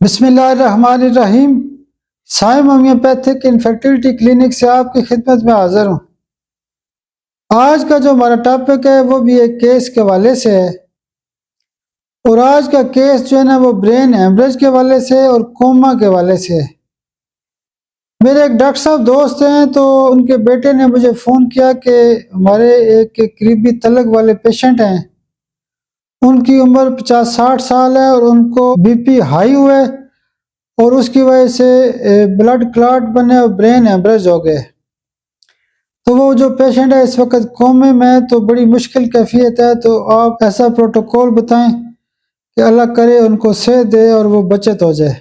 بسم اللہ الرحمن الرحیم۔ سائم ہومیوپیتھک انفیکٹیوٹی کلینک سے آپ کی خدمت میں حاضر ہوں۔ آج کا جو ہمارا ٹاپک ہے وہ بھی ایک کیس کے حوالے سے ہے، اور آج کا کیس جو ہے نا وہ برین ہیمریج کے حوالے سے اور کوما کے حوالے سے ہے۔ میرے ایک ڈاکٹر صاحب دوست ہیں، تو ان کے بیٹے نے مجھے فون کیا کہ ہمارے ایک قریبی تعلق والے پیشنٹ ہیں، ان کی عمر 50-60 سال ہے اور ان کو بی پی ہائی ہوئے اور اس کی وجہ سے بلڈ کلاٹ بنے اور برین ہیمریج ہو گئے۔ تو وہ جو پیشنٹ ہے اس وقت کومے میں، تو بڑی مشکل کیفیت ہے، تو آپ ایسا پروٹوکول بتائیں کہ اللہ کرے ان کو صحت دے اور وہ بچت ہو جائے۔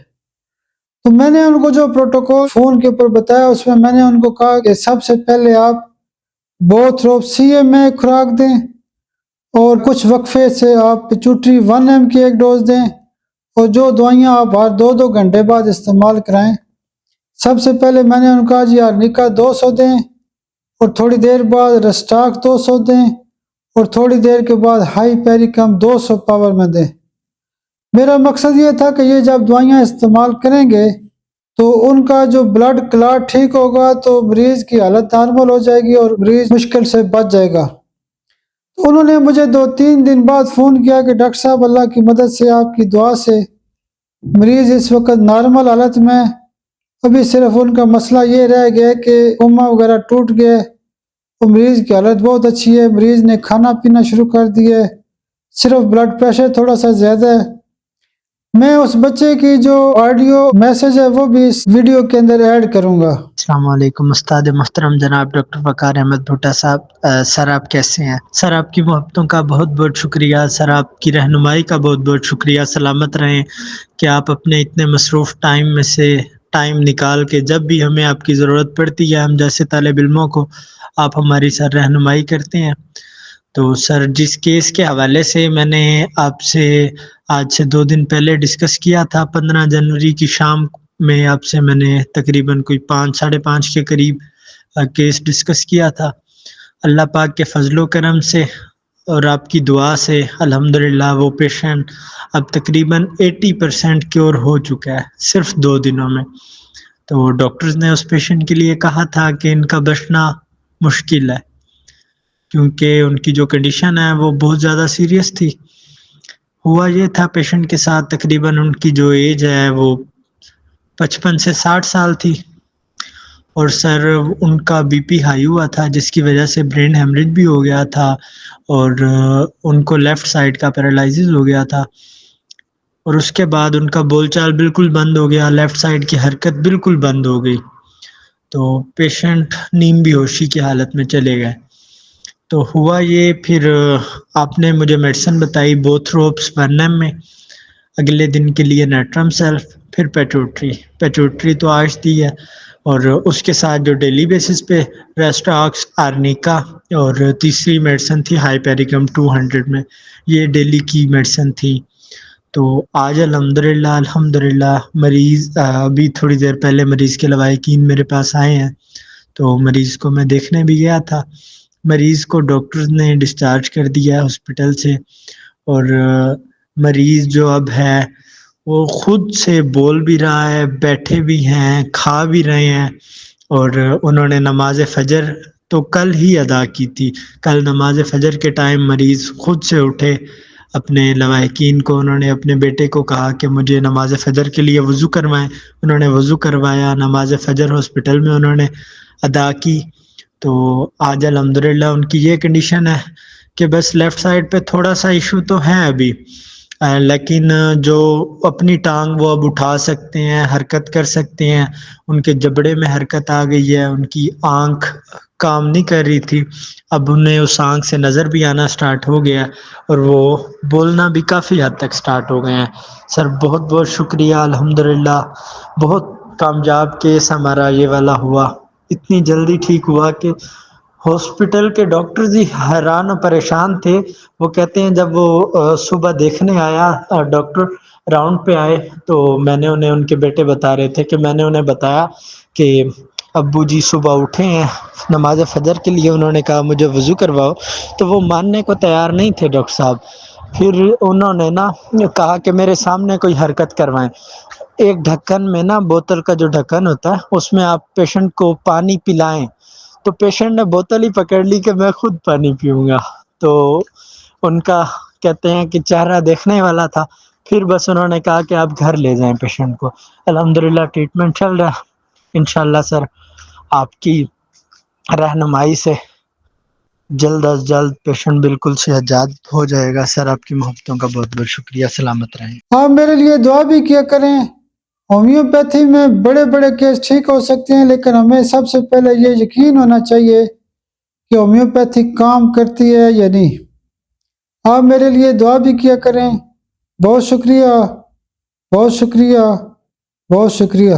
تو میں نے ان کو جو پروٹوکول فون کے اوپر بتایا، اس میں نے ان کو کہا کہ سب سے پہلے آپ بوتھروپ CMA خوراک دیں، اور کچھ وقفے سے آپ پیچوٹری 1 mg کی ایک ڈوز دیں، اور جو دوائیاں آپ ہر 2 گھنٹے بعد استعمال کرائیں۔ سب سے پہلے میں نے ان کا جی آرنیکا 200 دیں، اور تھوڑی دیر بعد رسٹاک 200 دیں، اور تھوڑی دیر کے بعد ہائی پیریکم 200 پاور میں دیں۔ میرا مقصد یہ تھا کہ یہ جب دوائیاں استعمال کریں گے تو ان کا جو بلڈ کلاٹ ٹھیک ہوگا تو مریض کی حالت نارمل ہو جائے گی اور مریض مشکل سے بچ جائے گا۔ انہوں نے مجھے 2-3 دن بعد فون کیا کہ ڈاکٹر صاحب اللہ کی مدد سے، آپ کی دعا سے مریض اس وقت نارمل حالت میں، ابھی صرف ان کا مسئلہ یہ رہ گیا کہ کوما وغیرہ ٹوٹ گئے، اور مریض کی حالت بہت اچھی ہے، مریض نے کھانا پینا شروع کر دیا ہے، صرف بلڈ پریشر تھوڑا سا زیادہ ہے۔ میں اس بچے کی جو آڈیو میسج ہے وہ بھی اس ویڈیو کے اندر ایڈ کروں گا۔ السلام علیکم استاد محترم جناب ڈاکٹر وقار احمد بھٹا صاحب۔ سر آپ کیسے ہیں؟ سر آپ کی محبتوں کا بہت بہت شکریہ، سر آپ کی رہنمائی کا بہت بہت شکریہ۔ سلامت رہیں کہ آپ اپنے اتنے مصروف ٹائم میں سے ٹائم نکال کے جب بھی ہمیں آپ کی ضرورت پڑتی ہے، ہم جیسے طالب علموں کو آپ ہماری سر رہنمائی کرتے ہیں۔ تو سر جس کیس کے حوالے سے میں نے آپ سے آج سے 2 دن پہلے ڈسکس کیا تھا، 15 جنوری کی شام میں آپ سے میں نے تقریباً کوئی 5-5:30 کے قریب کیس ڈسکس کیا تھا۔ اللہ پاک کے فضل و کرم سے اور آپ کی دعا سے الحمدللہ وہ پیشنٹ اب تقریباً 80% کیور ہو چکا ہے صرف 2 دنوں میں۔ تو ڈاکٹرز نے اس پیشنٹ کے لیے کہا تھا کہ ان کا بچنا مشکل ہے، کیونکہ ان کی جو کنڈیشن ہے وہ بہت زیادہ سیریس تھی۔ ہوا یہ تھا پیشنٹ کے ساتھ تقریباً ان کی جو ایج ہے وہ 55 سے 60 سال تھی، اور سر ان کا بی پی ہائی ہوا تھا جس کی وجہ سے برین ہیمریج بھی ہو گیا تھا، اور ان کو لیفٹ سائڈ کا پیرالائزز ہو گیا تھا، اور اس کے بعد ان کا بول چال بالکل بند ہو گیا، لیفٹ سائڈ کی حرکت بالکل بند ہو گئی۔ تو پیشنٹ نیم بے ہوشی کی حالت میں چلے گئے۔ تو ہوا یہ، پھر آپ نے مجھے میڈیسن بتائی بوتھروپس 1 mg میں، اگلے دن کے لیے نیٹرم سیلف، پھر پیٹوٹری تو آج دی ہے، اور اس کے ساتھ جو ڈیلی بیسس پہ ریسٹاکس، آرنیکا، اور تیسری میڈیسن تھی ہائی پیریکم 200 میں، یہ ڈیلی کی میڈیسن تھی۔ تو آج الحمدللہ مریض ابھی تھوڑی دیر پہلے مریض کے لواحقین میرے پاس آئے ہیں، تو مریض کو میں دیکھنے بھی گیا تھا۔ مریض کو ڈاکٹرز نے ڈسچارج کر دیا ہے ہاسپٹل سے، اور مریض جو اب ہے وہ خود سے بول بھی رہا ہے، بیٹھے بھی ہیں، کھا بھی رہے ہیں، اور انہوں نے نماز فجر تو کل ہی ادا کی تھی۔ کل نماز فجر کے ٹائم مریض خود سے اٹھے، اپنے لواحقین کو انہوں نے اپنے بیٹے کو کہا کہ مجھے نماز فجر کے لیے وضو کروائیں، انہوں نے وضو کروایا، نماز فجر ہاسپٹل میں انہوں نے ادا کی۔ تو آج الحمدللہ ان کی یہ کنڈیشن ہے کہ بس لیفٹ سائڈ پہ تھوڑا سا ایشو تو ہے ابھی، لیکن جو اپنی ٹانگ وہ اب اٹھا سکتے ہیں، حرکت کر سکتے ہیں، ان کے جبڑے میں حرکت آ گئی ہے، ان کی آنکھ کام نہیں کر رہی تھی، اب انہیں اس آنکھ سے نظر بھی آنا سٹارٹ ہو گیا، اور وہ بولنا بھی کافی حد تک سٹارٹ ہو گئے ہیں۔ سر بہت بہت شکریہ، الحمدللہ بہت کامیاب کیس ہمارا یہ والا ہوا، اتنی جلدی ٹھیک ہوا کہ ہاسپٹل کے ڈاکٹرز ہی حیران و پریشان تھے۔ وہ کہتے ہیں جب وہ صبح دیکھنے آیا، ڈاکٹر راؤنڈ پہ آئے، تو میں نے انہیں، ان کے بیٹے بتا رہے تھے کہ میں نے انہیں بتایا کہ ابو جی صبح اٹھے ہیں نماز فجر کے لیے، انہوں نے کہا مجھے وضو کرواؤ، تو وہ ماننے کو تیار نہیں تھے ڈاکٹر صاحب۔ پھر انہوں نے کہا کہ میرے سامنے کوئی حرکت کروائیں۔ ایک ڈھکن میں نا بوتل کا جو ڈھکن ہوتا ہے اس میں آپ پیشنٹ کو پانی پلائیں، تو پیشنٹ نے بوتل ہی پکڑ لی کہ میں خود پانی پیوں گا. تو ان کا کہتے ہیں کہ چہرہ دیکھنے والا تھا. پھر بس انہوں نے کہا کہ آپ گھر لے جائیں پیشنٹ کو. الحمدللہ ٹریٹمنٹ چل رہا ہے. انشاءاللہ سر آپ کی رہنمائی سے جلد از جلد پیشنٹ بالکل صحتیاب ہو جائے گا. سر آپ کی محبتوں کا بہت بہت شکریہ. سلامت رہیں. آپ میرے لیے دعا بھی کیا کریں. ہومیوپیتھی میں بڑے بڑے کیس ٹھیک ہو سکتے ہیں، لیکن ہمیں سب سے پہلے یہ یقین ہونا چاہیے کہ ہومیوپیتھی کام کرتی ہے یا نہیں. آپ میرے لیے دعا بھی کیا کریں. بہت شکریہ، بہت شکریہ، بہت شکریہ.